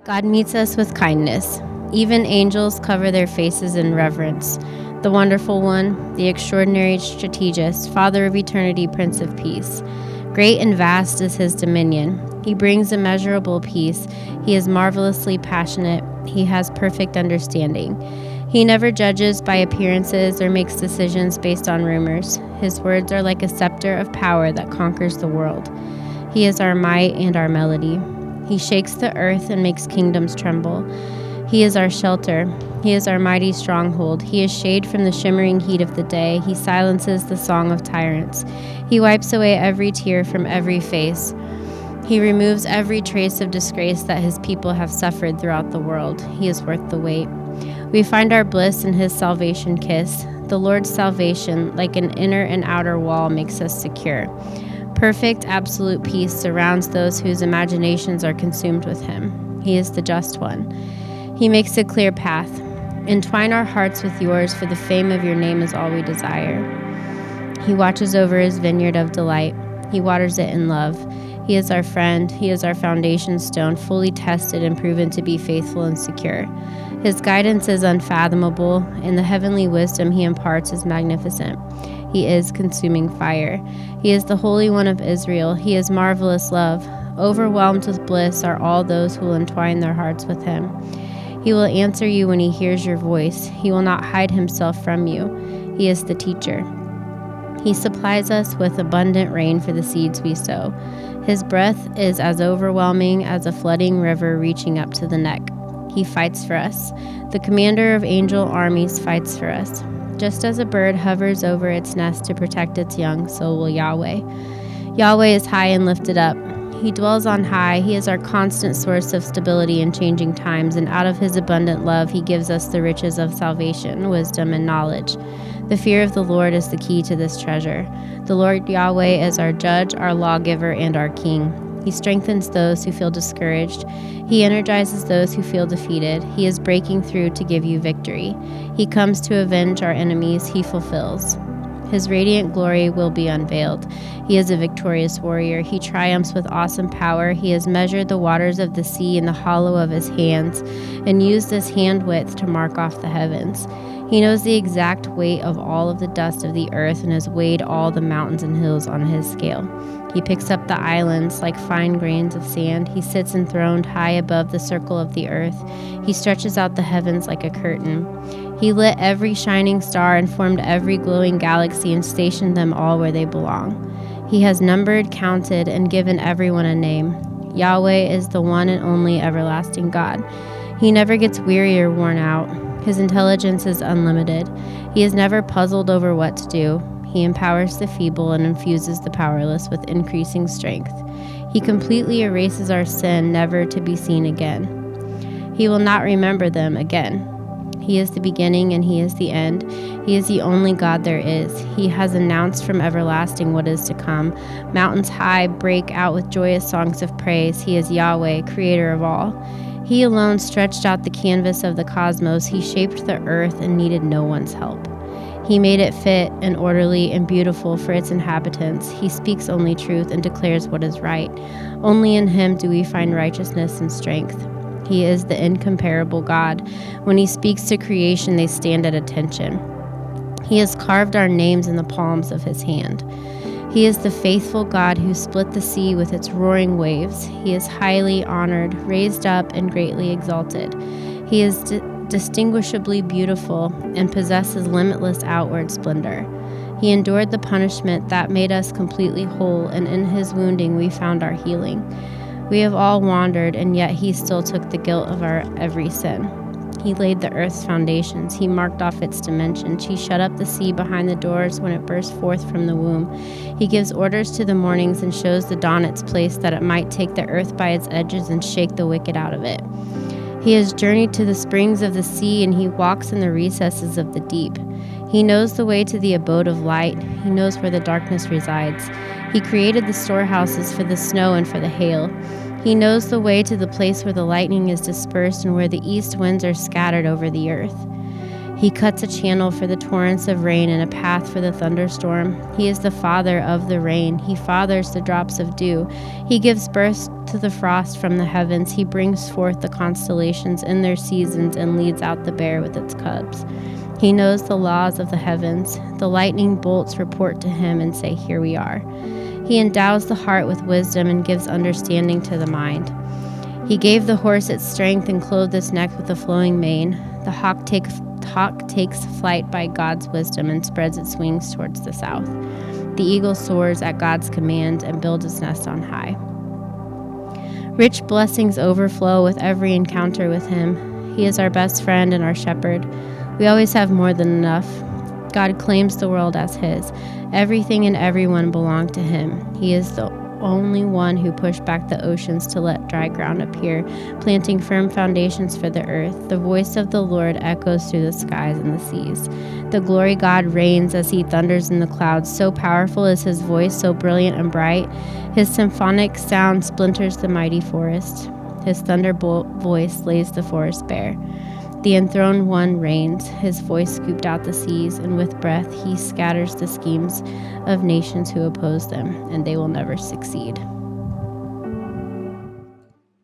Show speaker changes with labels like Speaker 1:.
Speaker 1: God meets us with kindness. Even angels cover their faces in reverence. The Wonderful One, the extraordinary strategist, Father of eternity, Prince of Peace. Great and vast is his dominion. He brings immeasurable peace. He is marvelously passionate. He has perfect understanding. He never judges by appearances or makes decisions based on rumors. His words are like a scepter of power that conquers the world. He is our might and our melody. He shakes the earth and makes kingdoms tremble. He is our shelter. He is our mighty stronghold. He is shade from the shimmering heat of the day. He silences the song of tyrants. He wipes away every tear from every face. He removes every trace of disgrace that his people have suffered throughout the world. He is worth the wait. We find our bliss in his salvation kiss. The Lord's salvation, like an inner and outer wall, makes us secure. Perfect, absolute peace surrounds those whose imaginations are consumed with him. He is the just one. He makes a clear path. Entwine our hearts with yours, for the fame of your name is all we desire. He watches over his vineyard of delight. He waters it in love. He is our friend. He is our foundation stone, fully tested and proven to be faithful and secure. His guidance is unfathomable, and the heavenly wisdom he imparts is magnificent. He is consuming fire. He is the Holy One of Israel. He is marvelous love. Overwhelmed with bliss are all those who will entwine their hearts with him. He will answer you when he hears your voice. He will not hide himself from you. He is the teacher. He supplies us with abundant rain for the seeds we sow. His breath is as overwhelming as a flooding river reaching up to the neck. He fights for us. The commander of angel armies fights for us. Just as a bird hovers over its nest to protect its young, so will Yahweh. Yahweh is high and lifted up. He dwells on high. He is our constant source of stability in changing times, and out of his abundant love, he gives us the riches of salvation, wisdom, and knowledge. The fear of the Lord is the key to this treasure. The Lord Yahweh is our judge, our lawgiver, and our king. He strengthens those who feel discouraged. He energizes those who feel defeated. He is breaking through to give you victory. He comes to avenge our enemies. He fulfills. His radiant glory will be unveiled. He is a victorious warrior. He triumphs with awesome power. He has measured the waters of the sea in the hollow of his hands and used this hand width to mark off the heavens. He knows the exact weight of all of the dust of the earth and has weighed all the mountains and hills on his scale. He picks up the islands like fine grains of sand. He sits enthroned high above the circle of the earth. He stretches out the heavens like a curtain. He lit every shining star and formed every glowing galaxy and stationed them all where they belong. He has numbered, counted, and given everyone a name. Yahweh is the one and only everlasting God. He never gets weary or worn out. His intelligence is unlimited. He is never puzzled over what to do. He empowers the feeble and infuses the powerless with increasing strength. He completely erases our sin, never to be seen again. He will not remember them again. He is the beginning and he is the end. He is the only God there is. He has announced from everlasting what is to come. Mountains high break out with joyous songs of praise. He is Yahweh, creator of all. He alone stretched out the canvas of the cosmos. He shaped the earth and needed no one's help. He made it fit and orderly and beautiful for its inhabitants. He speaks only truth and declares what is right. Only in him do we find righteousness and strength. He is the incomparable God. When he speaks to creation, they stand at attention. He has carved our names in the palms of his hand. He is the faithful God who split the sea with its roaring waves. He is highly honored, raised up, and greatly exalted. He is distinguishably beautiful and possesses limitless outward splendor. He endured the punishment that made us completely whole, and in his wounding we found our healing. We have all wandered, and yet he still took the guilt of our every sin. He laid the earth's foundations. He marked off its dimensions. He shut up the sea behind the doors when it burst forth from the womb. He gives orders to the mornings and shows the dawn its place, that it might take the earth by its edges and shake the wicked out of it. He has journeyed to the springs of the sea, and he walks in the recesses of the deep. He knows the way to the abode of light. He knows where the darkness resides. He created the storehouses for the snow and for the hail. He knows the way to the place where the lightning is dispersed and where the east winds are scattered over the earth. He cuts a channel for the torrents of rain and a path for the thunderstorm. He is the father of the rain. He fathers the drops of dew. He gives birth to the frost from the heavens. He brings forth the constellations in their seasons and leads out the bear with its cubs. He knows the laws of the heavens. The lightning bolts report to him and say, "Here we are." He endows the heart with wisdom and gives understanding to the mind. He gave the horse its strength and clothed its neck with a flowing mane. The hawk takes flight by God's wisdom and spreads its wings towards the south. The eagle soars at God's command and builds its nest on high. Rich blessings overflow with every encounter with him. He is our best friend and our shepherd. We always have more than enough. God claims the world as his. Everything and everyone belong to him. He is the only one who pushed back the oceans to let dry ground appear, planting firm foundations for the earth. The voice of the Lord echoes through the skies and the seas. The glory God reigns as he thunders in the clouds. So powerful is his voice, so brilliant and bright. His symphonic sound splinters the mighty forest. His thunderbolt voice lays the forest bare. The enthroned one reigns. His voice scooped out the seas, and with breath he scatters the schemes of nations who oppose them, and they will never succeed.